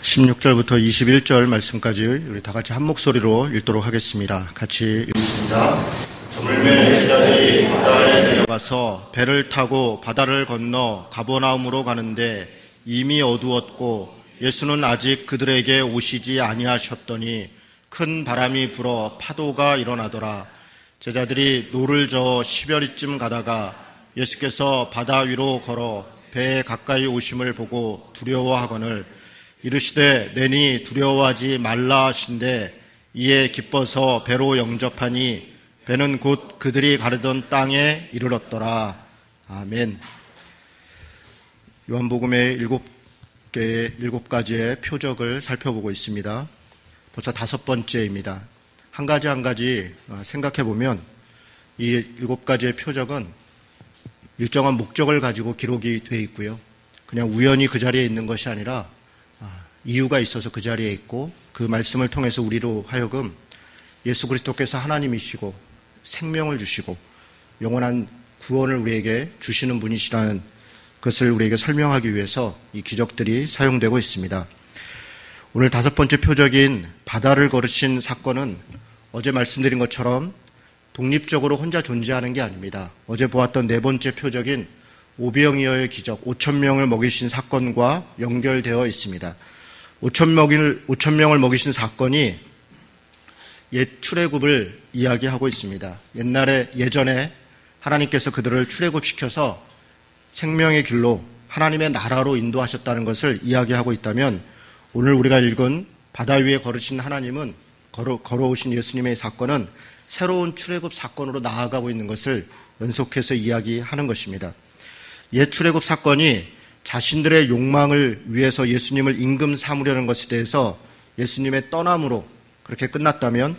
16절부터 21절 말씀까지 우리 다 같이 한 목소리로 읽도록 하겠습니다. 같이 읽습니다. 저물매 제자들이 바다에 내려가서 배를 타고 바다를 건너 가버나움으로 가는데 이미 어두웠고 예수는 아직 그들에게 오시지 아니하셨더니 큰 바람이 불어 파도가 일어나더라. 제자들이 노를 저어 10여리쯤 가다가 예수께서 바다 위로 걸어 배에 가까이 오심을 보고 두려워하거늘 이르시되 내니 두려워하지 말라 하신대 이에 기뻐서 배로 영접하니 배는 곧 그들이 가르던 땅에 이르렀더라. 아멘. 요한복음의 7가지의 표적을 살펴보고 있습니다. 벌써 5번째입니다. 한 가지 생각해 보면 이 7가지의 표적은 일정한 목적을 가지고 기록이 되어 있고요. 그냥 우연히 그 자리에 있는 것이 아니라 이유가 있어서 그 자리에 있고 그 말씀을 통해서 우리로 하여금 예수 그리스도께서 하나님이시고 생명을 주시고 영원한 구원을 우리에게 주시는 분이시라는 것을 우리에게 설명하기 위해서 이 기적들이 사용되고 있습니다. 오늘 5번째 표적인 바다를 걸으신 사건은 어제 말씀드린 것처럼 독립적으로 혼자 존재하는 게 아닙니다. 어제 보았던 4번째 표적인 오병이어의 기적, 5,000명을 먹이신 사건과 연결되어 있습니다. 5,000명을 먹이신 사건이 옛 출애굽을 이야기하고 있습니다. 예전에 하나님께서 그들을 출애굽시켜서 생명의 길로 하나님의 나라로 인도하셨다는 것을 이야기하고 있다면 오늘 우리가 읽은 바다 위에 걸으신 하나님은 걸어오신 예수님의 사건은 새로운 출애굽 사건으로 나아가고 있는 것을 연속해서 이야기하는 것입니다. 옛 출애굽 사건이 자신들의 욕망을 위해서 예수님을 임금 삼으려는 것에 대해서 예수님의 떠남으로 그렇게 끝났다면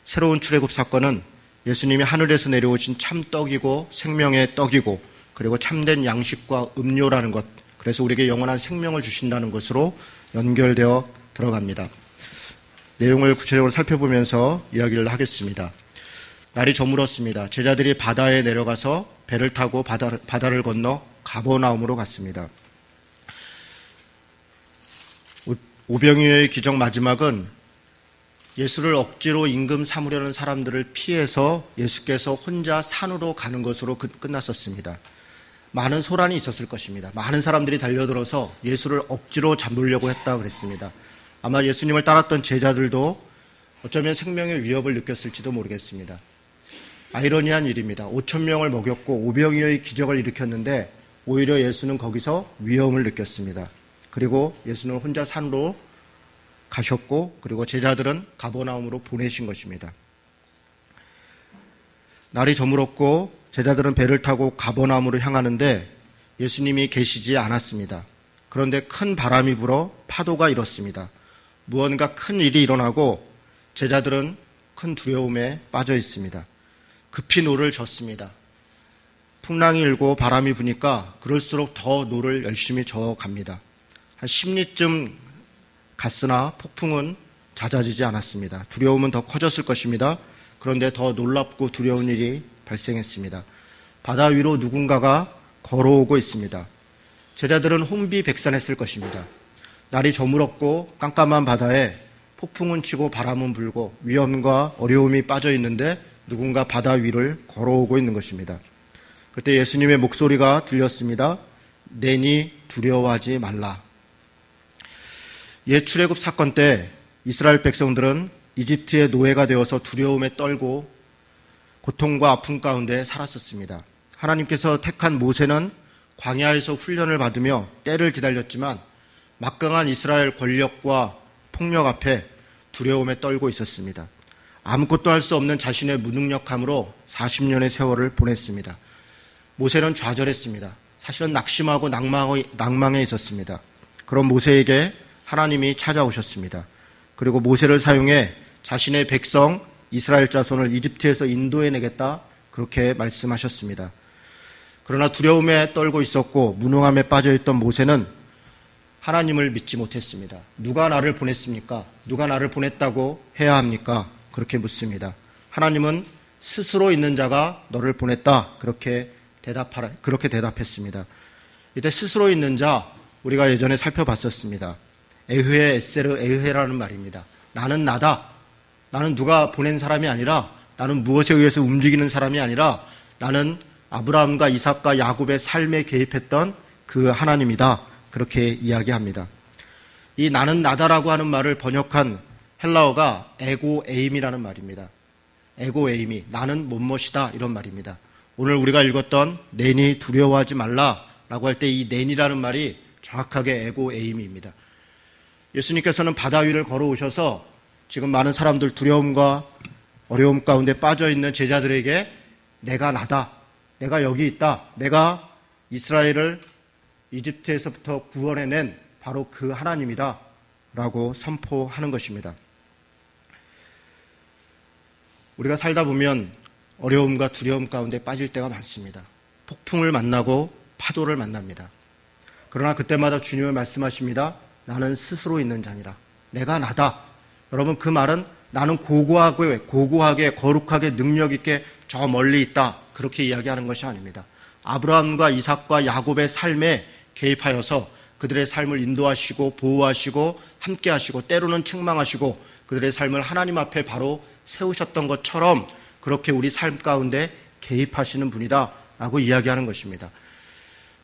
새로운 출애굽 사건은 예수님이 하늘에서 내려오신 참떡이고 생명의 떡이고 그리고 참된 양식과 음료라는 것, 그래서 우리에게 영원한 생명을 주신다는 것으로 연결되어 들어갑니다. 내용을 구체적으로 살펴보면서 이야기를 하겠습니다. 날이 저물었습니다. 제자들이 바다에 내려가서 배를 타고 바다를 건너 가버나움으로 갔습니다. 오병이어의 기적 마지막은 예수를 억지로 임금 삼으려는 사람들을 피해서 예수께서 혼자 산으로 가는 것으로 끝났었습니다. 많은 소란이 있었을 것입니다. 많은 사람들이 달려들어서 예수를 억지로 잡으려고 했다고 그랬습니다. 아마 예수님을 따랐던 제자들도 어쩌면 생명의 위협을 느꼈을지도 모르겠습니다. 아이러니한 일입니다. 5,000명을 먹였고 오병이어의 기적을 일으켰는데 오히려 예수는 거기서 위험을 느꼈습니다. 그리고 예수는 혼자 산으로 가셨고 그리고 제자들은 가버나움으로 보내신 것입니다. 날이 저물었고 제자들은 배를 타고 가버나움으로 향하는데 예수님이 계시지 않았습니다. 그런데 큰 바람이 불어 파도가 일었습니다. 무언가 큰 일이 일어나고 제자들은 큰 두려움에 빠져 있습니다. 급히 노를 젓습니다. 풍랑이 일고 바람이 부니까 그럴수록 더 노를 열심히 저어갑니다. 한 10리쯤 갔으나 폭풍은 잦아지지 않았습니다. 두려움은 더 커졌을 것입니다. 그런데 더 놀랍고 두려운 일이 발생했습니다. 바다 위로 누군가가 걸어오고 있습니다. 제자들은 혼비백산했을 것입니다. 날이 저물었고 깜깜한 바다에 폭풍은 치고 바람은 불고 위험과 어려움이 빠져 있는데 누군가 바다 위를 걸어오고 있는 것입니다. 그때 예수님의 목소리가 들렸습니다. 내니 두려워하지 말라. 옛 출애굽 사건 때 이스라엘 백성들은 이집트의 노예가 되어서 두려움에 떨고 고통과 아픔 가운데 살았었습니다. 하나님께서 택한 모세는 광야에서 훈련을 받으며 때를 기다렸지만 막강한 이스라엘 권력과 폭력 앞에 두려움에 떨고 있었습니다. 아무것도 할 수 없는 자신의 무능력함으로 40년의 세월을 보냈습니다. 모세는 좌절했습니다. 사실은 낙심하고 낭망에 있었습니다. 그런 모세에게 하나님이 찾아오셨습니다. 그리고 모세를 사용해 자신의 백성 이스라엘 자손을 이집트에서 인도해내겠다 그렇게 말씀하셨습니다. 그러나 두려움에 떨고 있었고 무능함에 빠져있던 모세는 하나님을 믿지 못했습니다. 누가 나를 보냈습니까? 누가 나를 보냈다고 해야 합니까? 그렇게 묻습니다. 하나님은 스스로 있는 자가 너를 보냈다 그렇게 대답했습니다. 이때 스스로 있는 자 우리가 예전에 살펴봤었습니다. 에흐에 에세르 에흐에라는 말입니다. 나는 나다. 나는 누가 보낸 사람이 아니라, 나는 무엇에 의해서 움직이는 사람이 아니라, 나는 아브라함과 이삭과 야곱의 삶에 개입했던 그 하나님이다. 그렇게 이야기합니다. 이 나는 나다라고 하는 말을 번역한 헬라어가 에고 에임이라는 말입니다. 에고 에임이 나는 못못이다 이런 말입니다. 오늘 우리가 읽었던 내니 두려워하지 말라라고 할 때 이 내니라는 말이 정확하게 에고 에임입니다. 예수님께서는 바다 위를 걸어오셔서 지금 많은 사람들 두려움과 어려움 가운데 빠져있는 제자들에게 내가 나다. 내가 여기 있다. 내가 이스라엘을 이집트에서부터 구원해낸 바로 그 하나님이다. 라고 선포하는 것입니다. 우리가 살다 보면 어려움과 두려움 가운데 빠질 때가 많습니다. 폭풍을 만나고 파도를 만납니다. 그러나 그때마다 주님은 말씀하십니다. 나는 스스로 있는 자니라. 내가 나다. 여러분 그 말은 나는 고고하게 거룩하게 능력 있게 저 멀리 있다. 그렇게 이야기하는 것이 아닙니다. 아브라함과 이삭과 야곱의 삶에 개입하여서 그들의 삶을 인도하시고 보호하시고 함께하시고 때로는 책망하시고 그들의 삶을 하나님 앞에 바로 세우셨던 것처럼 그렇게 우리 삶 가운데 개입하시는 분이다 라고 이야기하는 것입니다.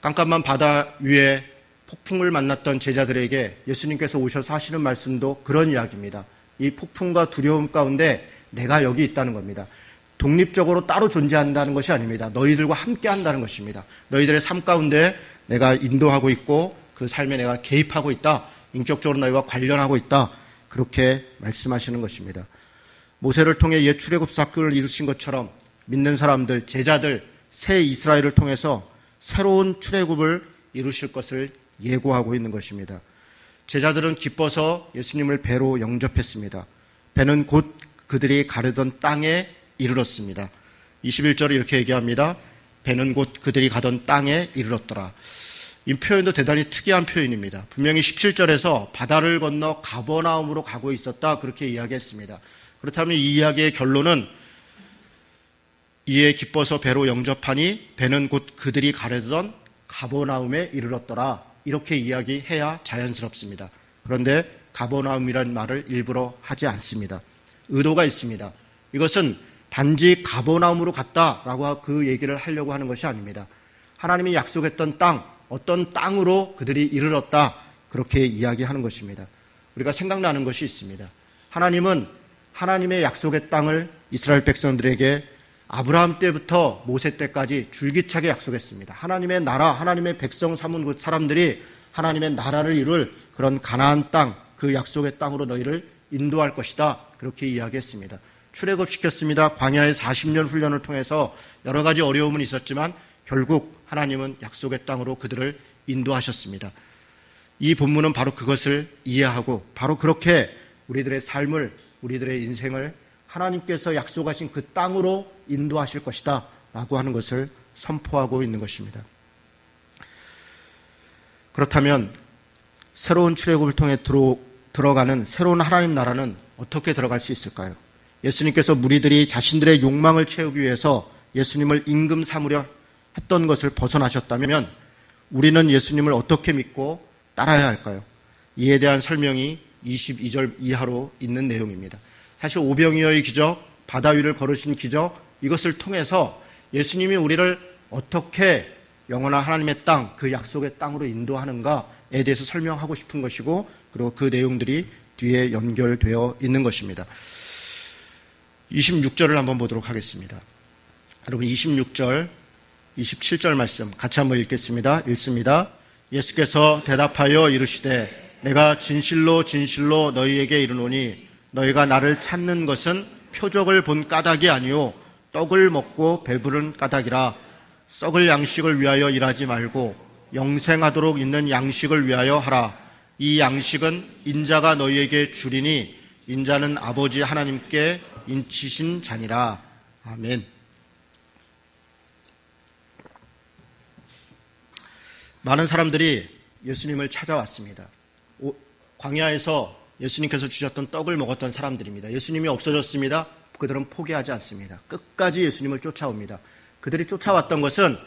깜깜한 바다 위에 폭풍을 만났던 제자들에게 예수님께서 오셔서 하시는 말씀도 그런 이야기입니다. 이 폭풍과 두려움 가운데 내가 여기 있다는 겁니다. 독립적으로 따로 존재한다는 것이 아닙니다. 너희들과 함께 한다는 것입니다. 너희들의 삶 가운데 내가 인도하고 있고 그 삶에 내가 개입하고 있다. 인격적으로 너희와 관련하고 있다. 그렇게 말씀하시는 것입니다. 모세를 통해 옛 출애굽 사건을 이루신 것처럼 믿는 사람들, 제자들, 새 이스라엘을 통해서 새로운 출애굽을 이루실 것을 예고하고 있는 것입니다. 제자들은 기뻐서 예수님을 배로 영접했습니다. 배는 곧 그들이 가려던 땅에 이르렀습니다. 21절에 이렇게 얘기합니다. 배는 곧 그들이 가던 땅에 이르렀더라. 이 표현도 대단히 특이한 표현입니다. 분명히 17절에서 바다를 건너 가버나움으로 가고 있었다 그렇게 이야기했습니다. 그렇다면 이 이야기의 결론은 이에 기뻐서 배로 영접하니 배는 곧 그들이 가려던 가버나움에 이르렀더라 이렇게 이야기해야 자연스럽습니다. 그런데 가버나움이라는 말을 일부러 하지 않습니다. 의도가 있습니다. 이것은 단지 가버나움으로 갔다라고 그 얘기를 하려고 하는 것이 아닙니다. 하나님이 약속했던 땅, 어떤 땅으로 그들이 이르렀다 그렇게 이야기하는 것입니다. 우리가 생각나는 것이 있습니다. 하나님은 하나님의 약속의 땅을 이스라엘 백성들에게 아브라함 때부터 모세 때까지 줄기차게 약속했습니다. 하나님의 나라, 하나님의 백성 삼은 그 사람들이 하나님의 나라를 이룰 그런 가나안 땅, 그 약속의 땅으로 너희를 인도할 것이다 그렇게 이야기했습니다. 출애굽시켰습니다. 광야의 40년 훈련을 통해서 여러 가지 어려움은 있었지만 결국 하나님은 약속의 땅으로 그들을 인도하셨습니다. 이 본문은 바로 그것을 이해하고 바로 그렇게 우리들의 삶을, 우리들의 인생을 하나님께서 약속하신 그 땅으로 인도하실 것이다 라고 하는 것을 선포하고 있는 것입니다. 그렇다면 새로운 출애굽을 통해 들어가는 새로운 하나님 나라는 어떻게 들어갈 수 있을까요? 예수님께서 무리들이 자신들의 욕망을 채우기 위해서 예수님을 임금 삼으려 했던 것을 벗어나셨다면 우리는 예수님을 어떻게 믿고 따라야 할까요? 이에 대한 설명이 22절 이하로 있는 내용입니다. 사실 오병이어의 기적, 바다 위를 걸으신 기적, 이것을 통해서 예수님이 우리를 어떻게 영원한 하나님의 땅, 그 약속의 땅으로 인도하는가에 대해서 설명하고 싶은 것이고 그리고 그 내용들이 뒤에 연결되어 있는 것입니다. 26절을 한번 보도록 하겠습니다. 여러분 26절, 27절 말씀 같이 한번 읽겠습니다. 읽습니다. 예수께서 대답하여 이르시되 내가 진실로 진실로 너희에게 이르노니 너희가 나를 찾는 것은 표적을 본 까닭이 아니요 떡을 먹고 배부른 까닭이라. 썩을 양식을 위하여 일하지 말고 영생하도록 있는 양식을 위하여 하라. 이 양식은 인자가 너희에게 주리니 인자는 아버지 하나님께 인치신 자니라. 아멘. 많은 사람들이 예수님을 찾아왔습니다. 광야에서 예수님께서 주셨던 떡을 먹었던 사람들입니다. 예수님이 없어졌습니다. 그들은 포기하지 않습니다. 끝까지 예수님을 쫓아옵니다. 그들이 쫓아왔던 것은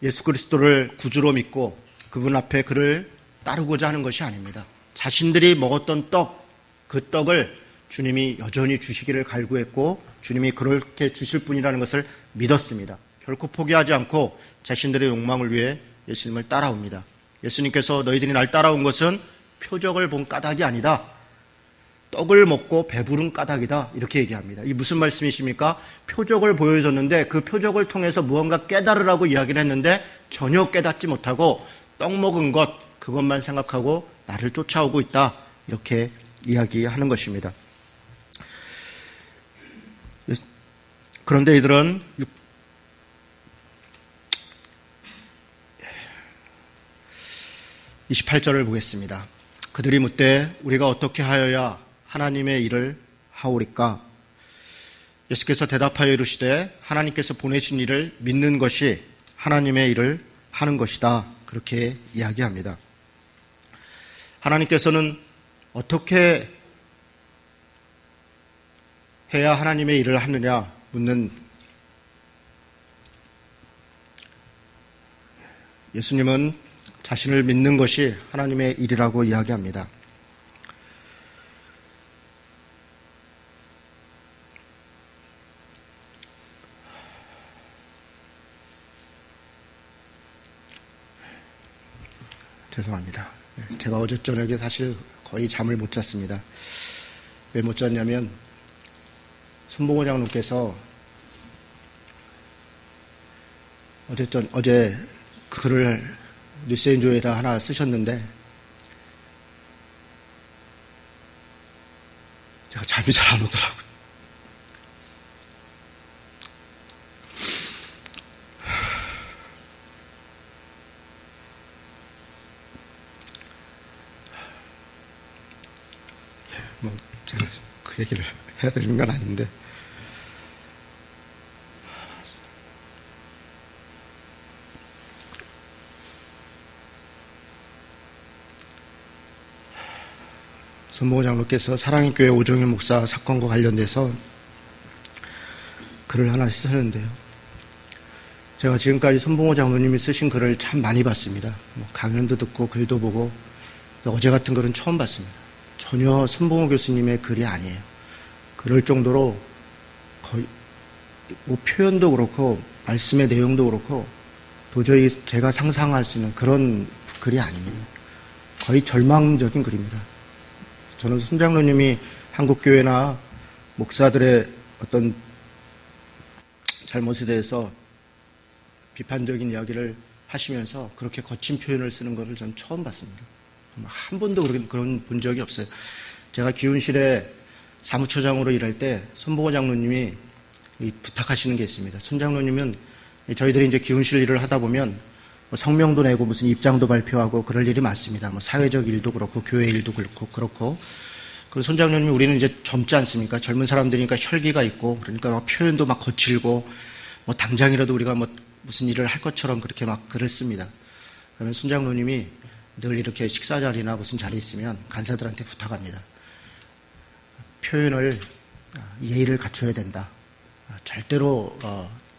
예수 그리스도를 구주로 믿고 그분 앞에 그를 따르고자 하는 것이 아닙니다. 자신들이 먹었던 떡, 그 떡을 주님이 여전히 주시기를 갈구했고 주님이 그렇게 주실 분이라는 것을 믿었습니다. 결코 포기하지 않고 자신들의 욕망을 위해 예수님을 따라옵니다. 예수님께서 너희들이 날 따라온 것은 표적을 본 까닭이 아니다. 떡을 먹고 배부른 까닭이다. 이렇게 얘기합니다. 이게 무슨 말씀이십니까? 표적을 보여줬는데 그 표적을 통해서 무언가 깨달으라고 이야기를 했는데 전혀 깨닫지 못하고 떡 먹은 것, 그것만 생각하고 나를 쫓아오고 있다. 이렇게 이야기하는 것입니다. 그런데 이들은 28절을 보겠습니다. 그들이 묻되 우리가 어떻게 하여야 하나님의 일을 하오리까? 예수께서 대답하여 이르시되 하나님께서 보내신 일을 믿는 것이 하나님의 일을 하는 것이다. 그렇게 이야기합니다. 하나님께서는 어떻게 해야 하나님의 일을 하느냐 묻는 예수님은 자신을 믿는 것이 하나님의 일이라고 이야기합니다. 죄송합니다. 제가 어제 저녁에 사실 거의 잠을 못 잤습니다. 왜 못 잤냐면 손봉호 장로께서 어제 글을 뉴스엔조에다 하나 쓰셨는데 제가 잠이 잘 안 오더라고요. 제가 그 얘기를 해야 되는 건 아닌데 손봉호 장로께서 사랑의 교회 오정일 목사 사건과 관련돼서 글을 하나 쓰셨는데요. 제가 지금까지 손봉호 장로님이 쓰신 글을 참 많이 봤습니다. 강연도 듣고 글도 보고 어제 같은 글은 처음 봤습니다. 전혀 손봉호 교수님의 글이 아니에요. 그럴 정도로 거의 표현도 그렇고 말씀의 내용도 그렇고 도저히 제가 상상할 수 있는 그런 글이 아닙니다. 거의 절망적인 글입니다. 저는 손 장로님이 한국교회나 목사들의 어떤 잘못에 대해서 비판적인 이야기를 하시면서 그렇게 거친 표현을 쓰는 것을 저는 처음 봤습니다. 한 번도 그런 본 적이 없어요. 제가 기훈실에 사무처장으로 일할 때 손봉호 장로님이 부탁하시는 게 있습니다. 손 장로님은 저희들이 이제 기훈실 일을 하다 보면 성명도 내고 무슨 입장도 발표하고 그럴 일이 많습니다. 사회적 일도 그렇고 교회 일도 그렇고. 그리고 손 장로님이 우리는 이제 젊지 않습니까? 젊은 사람들이니까 혈기가 있고 그러니까 표현도 막 거칠고 당장이라도 우리가 무슨 일을 할 것처럼 그렇게 막 글을 씁니다. 그러면 손 장로님이 늘 이렇게 식사 자리나 무슨 자리에 있으면 간사들한테 부탁합니다. 표현을 예의를 갖춰야 된다. 절대로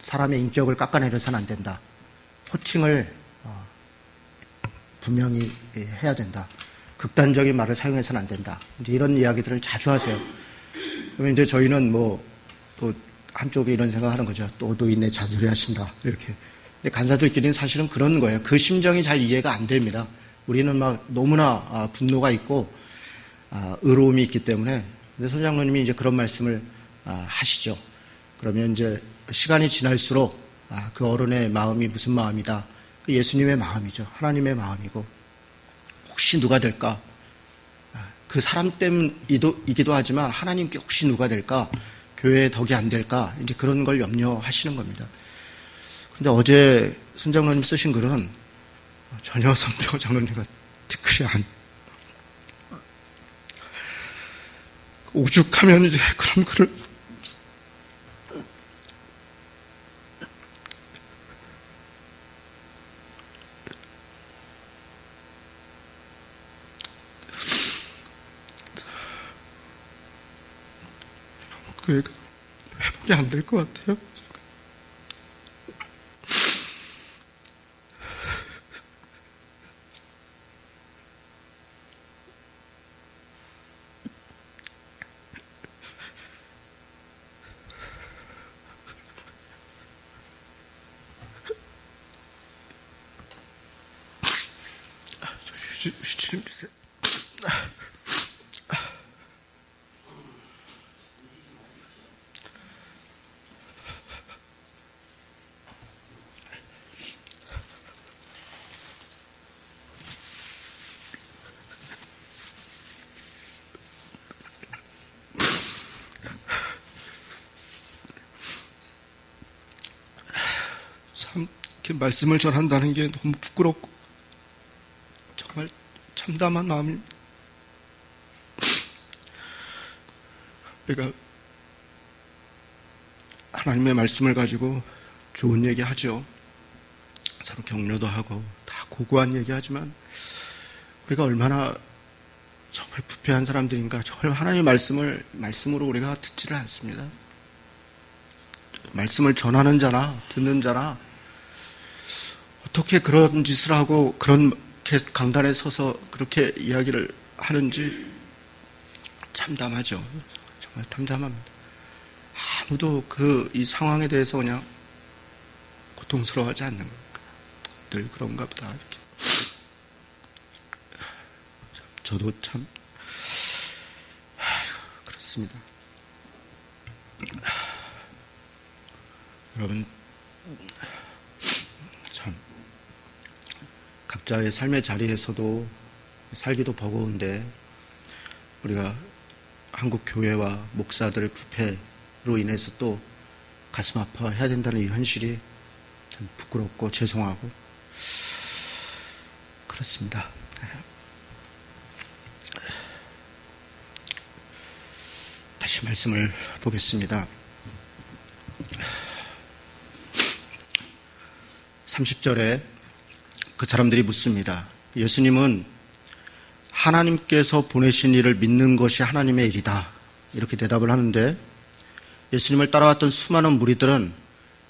사람의 인격을 깎아내려서는 안 된다. 호칭을 분명히 해야 된다. 극단적인 말을 사용해서는 안 된다. 이제 이런 이야기들을 자주 하세요. 그러면 이제 저희는 또 한쪽에 이런 생각하는 거죠. 또 노인네 잔소리 하신다. 이렇게. 근데 간사들끼리는 사실은 그런 거예요. 그 심정이 잘 이해가 안 됩니다. 우리는 너무나 분노가 있고 의로움이 있기 때문에. 근데 손 장로님이 이제 그런 말씀을 하시죠. 그러면 이제 시간이 지날수록 그 어른의 마음이 무슨 마음이다. 그 예수님의 마음이죠. 하나님의 마음이고 혹시 누가 될까? 그 사람 때문이기도 하지만 하나님께 혹시 누가 될까? 교회에 덕이 안 될까? 이제 그런 걸 염려하시는 겁니다. 근데 어제 손 장로님 쓰신 글은 전혀 손병호 장로님과 댓글이 오죽하면 이제 그런 글을 그 애가 회복이 안 될 것 같아요. 주님께서 참 이렇게 말씀을 전한다는 게 너무 부끄럽고 정말 참담한 마음입니다. 내가 하나님의 말씀을 가지고 좋은 얘기 하죠. 서로 격려도 하고 다 고고한 얘기하지만 우리가 얼마나 정말 부패한 사람들인가. 정말 하나님의 말씀으로 우리가 듣지를 않습니다. 말씀을 전하는 자나 듣는 자나 어떻게 그런 짓을 하고 그렇게 강단에 서서 그렇게 이야기를 하는지 참담하죠. 정말 참담합니다. 아무도 이 상황에 대해서 그냥 고통스러워하지 않는 겁니다. 늘 그런가 보다 이렇게. 저도 참 그렇습니다. 여러분 참 각자의 삶의 자리에서도 살기도 버거운데 우리가 한국 교회와 목사들의 부패로 인해서 또 가슴 아파해야 된다는 이 현실이 참 부끄럽고 죄송하고 그렇습니다. 다시 말씀을 보겠습니다. 30절에 그 사람들이 묻습니다. 예수님은 하나님께서 보내신 일을 믿는 것이 하나님의 일이다. 이렇게 대답을 하는데 예수님을 따라왔던 수많은 무리들은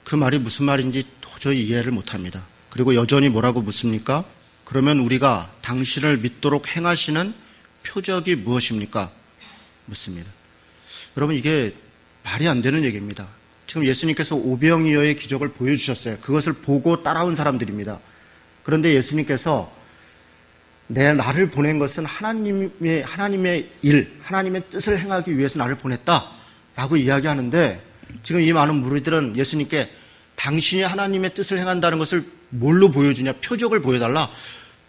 그 말이 무슨 말인지 도저히 이해를 못합니다. 그리고 여전히 뭐라고 묻습니까? 그러면 우리가 당신을 믿도록 행하시는 표적이 무엇입니까? 묻습니다. 여러분 이게 말이 안 되는 얘기입니다. 지금 예수님께서 오병이어의 기적을 보여주셨어요. 그것을 보고 따라온 사람들입니다. 그런데 예수님께서 나를 보낸 것은 하나님의 일, 하나님의 뜻을 행하기 위해서 나를 보냈다라고 이야기하는데 지금 이 많은 무리들은 예수님께 당신이 하나님의 뜻을 행한다는 것을 뭘로 보여주냐? 표적을 보여달라.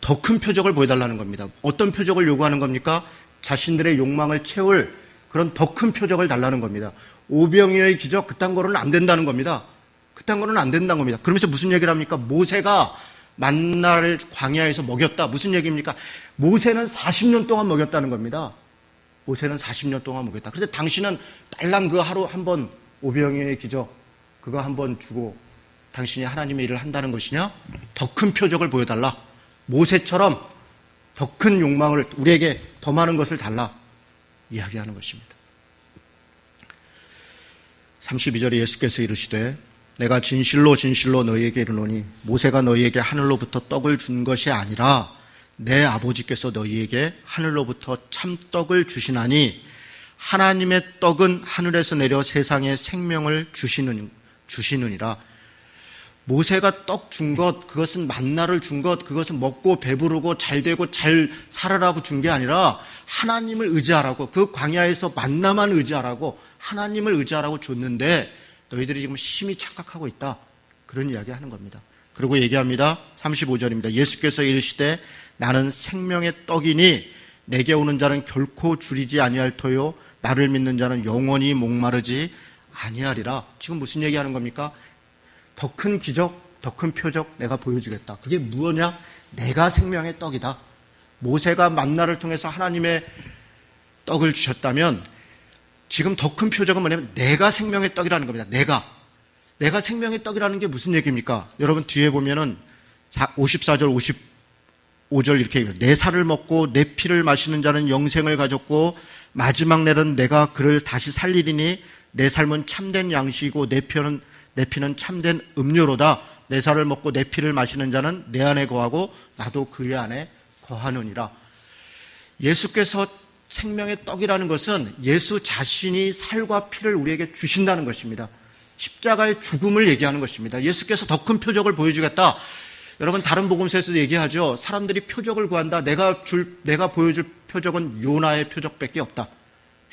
더 큰 표적을 보여달라는 겁니다. 어떤 표적을 요구하는 겁니까? 자신들의 욕망을 채울 그런 더 큰 표적을 달라는 겁니다. 오병이어의 기적 그딴 거로는 안 된다는 겁니다. 그딴 거로는 안 된다는 겁니다. 그러면서 무슨 얘기를 합니까? 모세가 만나를 광야에서 먹였다. 무슨 얘기입니까? 모세는 40년 동안 먹였다는 겁니다. 모세는 40년 동안 먹였다. 그런데 당신은 딸랑 그 하루 한 번 오병이어의 기적 그거 한 번 주고 당신이 하나님의 일을 한다는 것이냐? 더 큰 표적을 보여달라. 모세처럼 더 큰 욕망을 우리에게 더 많은 것을 달라. 이야기하는 것입니다. 32절에 예수께서 이르시되 내가 진실로 진실로 너희에게 이르노니 모세가 너희에게 하늘로부터 떡을 준 것이 아니라 내 아버지께서 너희에게 하늘로부터 참떡을 주시나니 하나님의 떡은 하늘에서 내려 세상에 생명을 주시느니라. 모세가 떡 준 것, 그것은 만나를 준 것, 그것은 먹고 배부르고 잘 되고 잘 살아라고 준 게 아니라 하나님을 의지하라고, 그 광야에서 만나만 의지하라고 하나님을 의지하라고 줬는데 너희들이 지금 심히 착각하고 있다. 그런 이야기 하는 겁니다. 그리고 얘기합니다. 35절입니다. 예수께서 이르시되 나는 생명의 떡이니 내게 오는 자는 결코 줄이지 아니할 터요 나를 믿는 자는 영원히 목마르지 아니하리라. 지금 무슨 얘기하는 겁니까? 더 큰 기적, 더 큰 표적 내가 보여주겠다. 그게 무엇이냐? 내가 생명의 떡이다. 모세가 만나를 통해서 하나님의 떡을 주셨다면 지금 더 큰 표적은 뭐냐면 내가 생명의 떡이라는 겁니다. 내가 생명의 떡이라는 게 무슨 얘기입니까? 여러분 뒤에 보면은 54절, 55절 이렇게 얘기해요. 내 살을 먹고 내 피를 마시는 자는 영생을 가졌고 마지막 날은 내가 그를 다시 살리리니 내 삶은 참된 양식이고 내 피는 참된 음료로다. 내 살을 먹고 내 피를 마시는 자는 내 안에 거하고 나도 그의 안에 거하느니라. 예수께서 생명의 떡이라는 것은 예수 자신이 살과 피를 우리에게 주신다는 것입니다. 십자가의 죽음을 얘기하는 것입니다. 예수께서 더 큰 표적을 보여주겠다. 여러분 다른 복음서에서도 얘기하죠. 사람들이 표적을 구한다. 내가 보여줄 표적은 요나의 표적밖에 없다.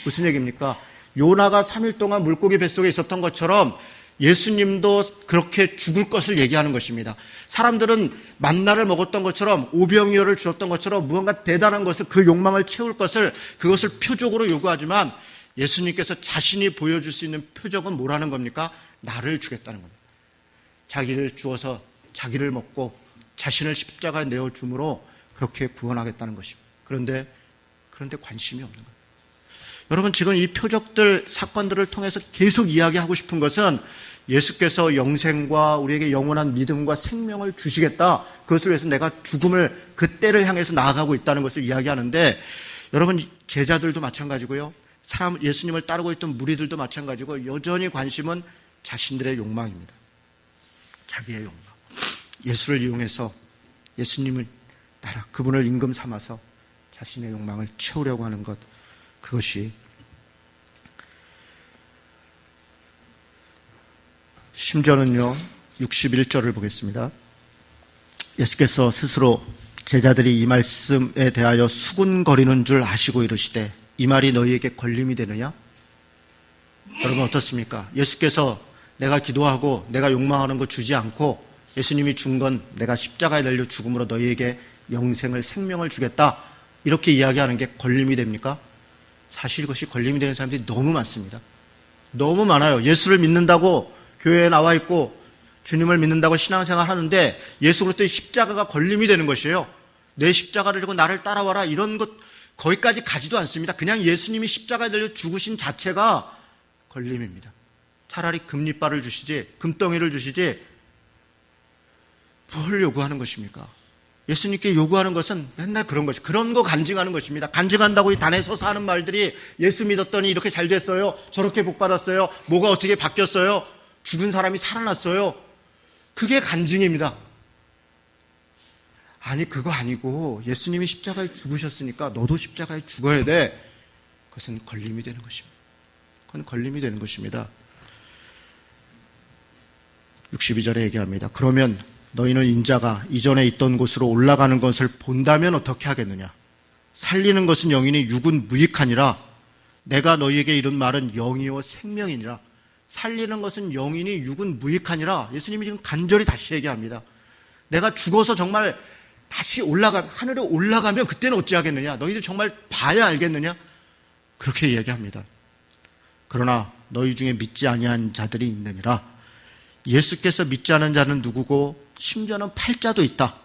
무슨 얘기입니까? 요나가 3일 동안 물고기 뱃속에 있었던 것처럼 예수님도 그렇게 죽을 것을 얘기하는 것입니다. 사람들은 만나를 먹었던 것처럼 오병이어를 주었던 것처럼 무언가 대단한 것을, 그 욕망을 채울 것을, 그것을 표적으로 요구하지만 예수님께서 자신이 보여줄 수 있는 표적은 뭐라는 겁니까? 나를 주겠다는 겁니다. 자기를 주어서 자기를 먹고 자신을 십자가에 내어줌으로 그렇게 구원하겠다는 것입니다. 그런데 관심이 없는 거예요. 여러분 지금 이 표적들, 사건들을 통해서 계속 이야기하고 싶은 것은 예수께서 영생과 우리에게 영원한 믿음과 생명을 주시겠다. 그것을 위해서 내가 죽음을, 그 때를 향해서 나아가고 있다는 것을 이야기하는데, 여러분 제자들도 마찬가지고요. 예수님을 따르고 있던 무리들도 마찬가지고 여전히 관심은 자신들의 욕망입니다. 자기의 욕망. 예수를 이용해서 예수님을 따라 그분을 임금 삼아서 자신의 욕망을 채우려고 하는 것, 그것이 심지어는요 61절을 보겠습니다. 예수께서 스스로 제자들이 이 말씀에 대하여 수군거리는 줄 아시고 이르시되 이 말이 너희에게 걸림이 되느냐? 여러분 어떻습니까? 예수께서 내가 기도하고 내가 욕망하는 거 주지 않고 예수님이 준 건 내가 십자가에 달려 죽음으로 너희에게 영생을, 생명을 주겠다, 이렇게 이야기하는 게 걸림이 됩니까? 사실 그것이 걸림이 되는 사람들이 너무 많습니다. 너무 많아요. 예수를 믿는다고 교회에 나와 있고 주님을 믿는다고 신앙생활 하는데 예수 그리스도의 십자가가 걸림이 되는 것이에요. 내 십자가를 들고 나를 따라와라, 이런 것 거기까지 가지도 않습니다. 그냥 예수님이 십자가에 달려 죽으신 자체가 걸림입니다. 차라리 금리발을 주시지, 금덩이를 주시지 뭘 요구하는 것입니까? 예수님께 요구하는 것은 맨날 그런 것이, 그런 거 간증하는 것입니다. 간증한다고 이 단에 서서 하는 말들이 예수 믿었더니 이렇게 잘 됐어요, 저렇게 복 받았어요, 뭐가 어떻게 바뀌었어요, 죽은 사람이 살아났어요. 그게 간증입니다. 아니 그거 아니고 예수님이 십자가에 죽으셨으니까 너도 십자가에 죽어야 돼. 그것은 걸림이 되는 것입니다. 그건 걸림이 되는 것입니다. 62절에 얘기합니다. 그러면 너희는 인자가 이전에 있던 곳으로 올라가는 것을 본다면 어떻게 하겠느냐? 살리는 것은 영이니 육은 무익하니라. 내가 너희에게 이런 말은 영이요 생명이니라. 살리는 것은 영이니 육은 무익하니라. 예수님이 지금 간절히 다시 얘기합니다. 내가 죽어서 정말 다시 하늘에 올라가면 그때는 어찌하겠느냐? 너희들 정말 봐야 알겠느냐? 그렇게 이야기합니다. 그러나 너희 중에 믿지 아니한 자들이 있느니라. 예수께서 믿지 않은 자는 누구고 심지어는 팔자도 있다.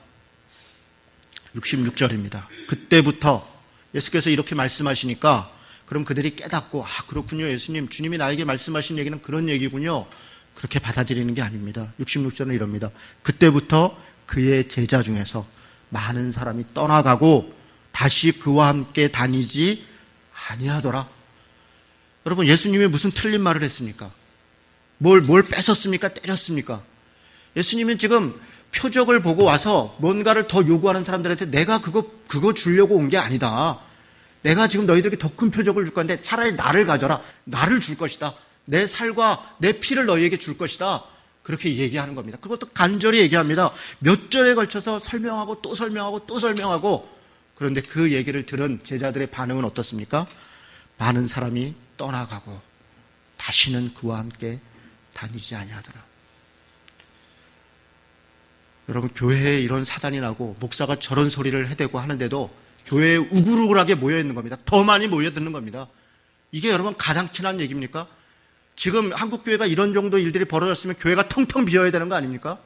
66절입니다. 그때부터 예수께서 이렇게 말씀하시니까 그럼 그들이 깨닫고, 그렇군요, 예수님, 주님이 나에게 말씀하신 얘기는 그런 얘기군요, 그렇게 받아들이는 게 아닙니다. 66절은 이럽니다. 그때부터 그의 제자 중에서 많은 사람이 떠나가고 다시 그와 함께 다니지 아니하더라. 여러분 예수님이 무슨 틀린 말을 했습니까? 뭘 뺏었습니까? 때렸습니까? 예수님은 지금 표적을 보고 와서 뭔가를 더 요구하는 사람들한테 내가 그거 주려고 온 게 아니다. 내가 지금 너희들에게 더 큰 표적을 줄 건데 차라리 나를 가져라. 나를 줄 것이다. 내 살과 내 피를 너희에게 줄 것이다. 그렇게 얘기하는 겁니다. 그것도 간절히 얘기합니다. 몇 절에 걸쳐서 설명하고 또 설명하고 또 설명하고. 그런데 그 얘기를 들은 제자들의 반응은 어떻습니까? 많은 사람이 떠나가고 다시는 그와 함께 다니지 아니하더라. 여러분 교회에 이런 사단이 나고 목사가 저런 소리를 해대고 하는데도 교회에 우글우글하게 모여있는 겁니다. 더 많이 모여드는 겁니다. 이게 여러분 가장 티난 얘기입니까? 지금 한국교회가 이런 정도 일들이 벌어졌으면 교회가 텅텅 비어야 되는 거 아닙니까?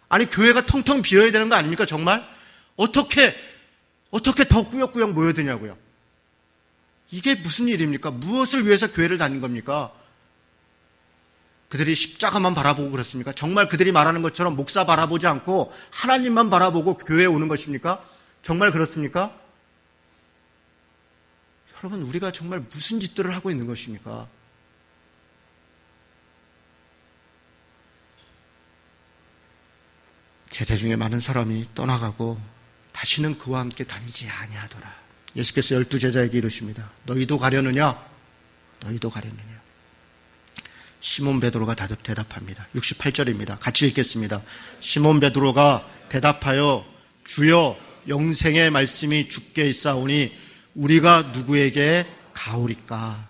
아니 교회가 텅텅 비어야 되는 거 아닙니까 정말? 어떻게 더 꾸역꾸역 모여드냐고요. 이게 무슨 일입니까? 무엇을 위해서 교회를 다닌 겁니까? 그들이 십자가만 바라보고 그렇습니까? 정말 그들이 말하는 것처럼 목사 바라보지 않고 하나님만 바라보고 교회에 오는 것입니까? 정말 그렇습니까? 여러분 우리가 정말 무슨 짓들을 하고 있는 것입니까? 제자 중에 많은 사람이 떠나가고 다시는 그와 함께 다니지 아니하더라. 예수께서 12제자에게 이르십니다. 너희도 가려느냐? 너희도 가려느냐? 시몬 베드로가 대답합니다. 68절입니다. 같이 읽겠습니다. 시몬 베드로가 대답하여 주여 영생의 말씀이 주께 있사오니 우리가 누구에게 가오리까?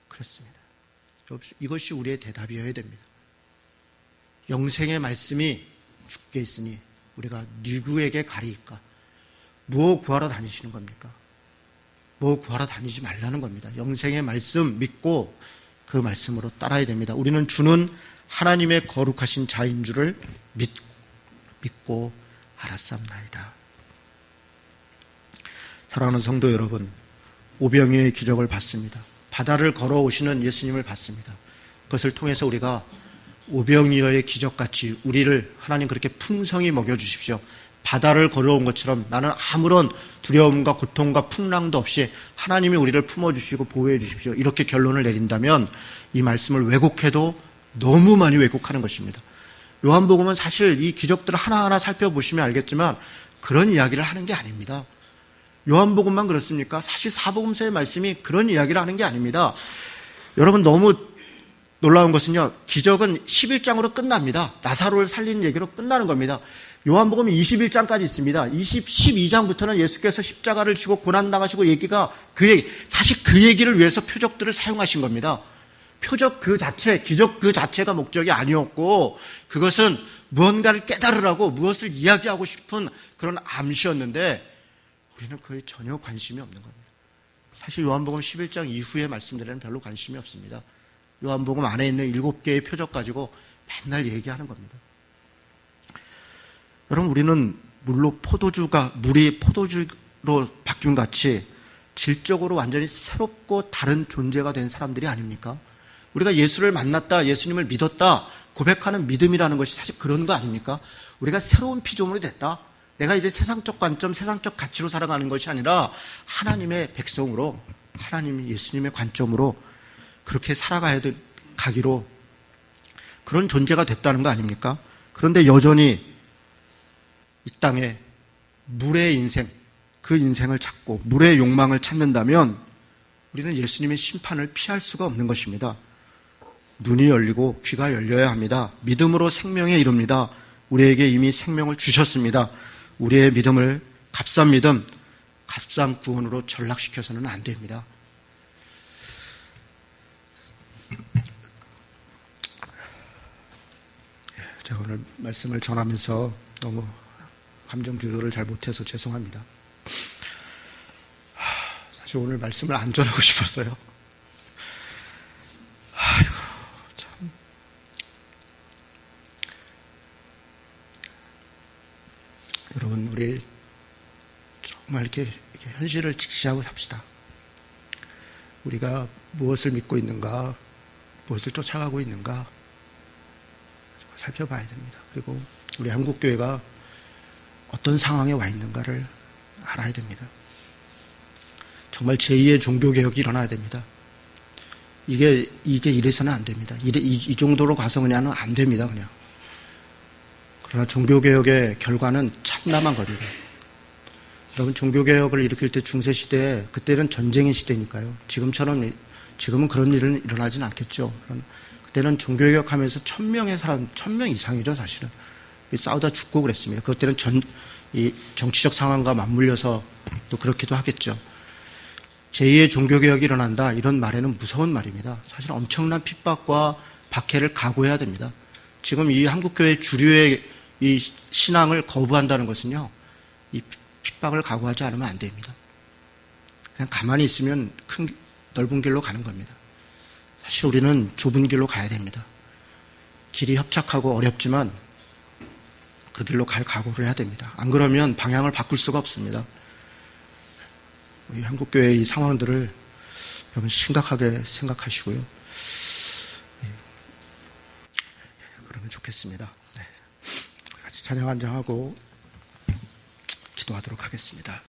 그렇습니다. 이것이 우리의 대답이어야 됩니다. 영생의 말씀이 주께 있으니 우리가 누구에게 가리일까? 무엇 구하러 다니시는 겁니까? 무엇 구하러 다니지 말라는 겁니다. 영생의 말씀 믿고 그 말씀으로 따라야 됩니다. 우리는 주는 하나님의 거룩하신 자인 줄을 믿고 알았사옵나이다. 사랑하는 성도 여러분, 오병이어의 기적을 봤습니다. 바다를 걸어오시는 예수님을 봤습니다. 그것을 통해서 우리가 오병이어의 기적같이 우리를 하나님 그렇게 풍성히 먹여주십시오. 바다를 걸어온 것처럼 나는 아무런 두려움과 고통과 풍랑도 없이 하나님이 우리를 품어주시고 보호해 주십시오. 이렇게 결론을 내린다면 이 말씀을 왜곡해도 너무 많이 왜곡하는 것입니다. 요한복음은 사실 이 기적들을 하나하나 살펴보시면 알겠지만 그런 이야기를 하는 게 아닙니다. 요한복음만 그렇습니까? 사실 사복음서의 말씀이 그런 이야기를 하는 게 아닙니다. 여러분 너무 놀라운 것은요, 기적은 11장으로 끝납니다. 나사로를 살리는 얘기로 끝나는 겁니다. 요한복음이 21장까지 있습니다. 12장부터는 예수께서 십자가를 지고 고난당하시고 얘기가 사실 그 얘기를 위해서 표적들을 사용하신 겁니다. 표적 그 자체, 기적 그 자체가 목적이 아니었고 그것은 무언가를 깨달으라고 무엇을 이야기하고 싶은 그런 암시였는데 우리는 그에 전혀 관심이 없는 겁니다. 사실 요한복음 11장 이후의 말씀들에는 별로 관심이 없습니다. 요한복음 안에 있는 7개의 표적 가지고 맨날 얘기하는 겁니다. 여러분 우리는 물이 포도주로 바뀐 같이 질적으로 완전히 새롭고 다른 존재가 된 사람들이 아닙니까? 우리가 예수를 만났다, 예수님을 믿었다 고백하는 믿음이라는 것이 사실 그런 거 아닙니까? 우리가 새로운 피조물이 됐다. 내가 이제 세상적 관점, 세상적 가치로 살아가는 것이 아니라 하나님의 백성으로, 하나님 예수님의 관점으로 그렇게 가기로 그런 존재가 됐다는 거 아닙니까? 그런데 여전히 이 땅에 물의 인생, 그 인생을 찾고 물의 욕망을 찾는다면 우리는 예수님의 심판을 피할 수가 없는 것입니다. 눈이 열리고 귀가 열려야 합니다. 믿음으로 생명에 이릅니다. 우리에게 이미 생명을 주셨습니다. 우리의 믿음을 값싼 믿음, 값싼 구원으로 전락시켜서는 안 됩니다. 제가 오늘 말씀을 전하면서 너무 감정 조절을 잘 못해서 죄송합니다. 사실 오늘 말씀을 안 전하고 싶었어요. 아이고, 참. 여러분, 우리 정말 이렇게 현실을 직시하고 삽시다. 우리가 무엇을 믿고 있는가, 무엇을 쫓아가고 있는가 살펴봐야 됩니다. 그리고 우리 한국교회가 어떤 상황에 와 있는가를 알아야 됩니다. 정말 제2의 종교개혁이 일어나야 됩니다. 이게 이래서는 안 됩니다. 이 정도로 가서 그냥은 안 됩니다, 그냥. 그러나 종교개혁의 결과는 참담한 겁니다. 여러분, 종교개혁을 일으킬 때 중세시대에, 그때는 전쟁의 시대니까요. 지금은 그런 일은 일어나진 않겠죠. 그때는 종교개혁 하면서 1000명 이상이죠, 사실은. 싸우다 죽고 그랬습니다. 그때는 이 정치적 상황과 맞물려서 또 그렇기도 하겠죠. 제2의 종교개혁이 일어난다, 이런 말에는 무서운 말입니다. 사실 엄청난 핍박과 박해를 각오해야 됩니다. 지금 이 한국교회 주류의 이 신앙을 거부한다는 것은요, 이 핍박을 각오하지 않으면 안 됩니다. 그냥 가만히 있으면 넓은 길로 가는 겁니다. 사실 우리는 좁은 길로 가야 됩니다. 길이 협착하고 어렵지만 그 길로 갈 각오를 해야 됩니다. 안 그러면 방향을 바꿀 수가 없습니다. 우리 한국교회의 이 상황들을 여러분 심각하게 생각하시고요. 그러면 좋겠습니다. 네. 같이 찬양 한장하고 기도하도록 하겠습니다.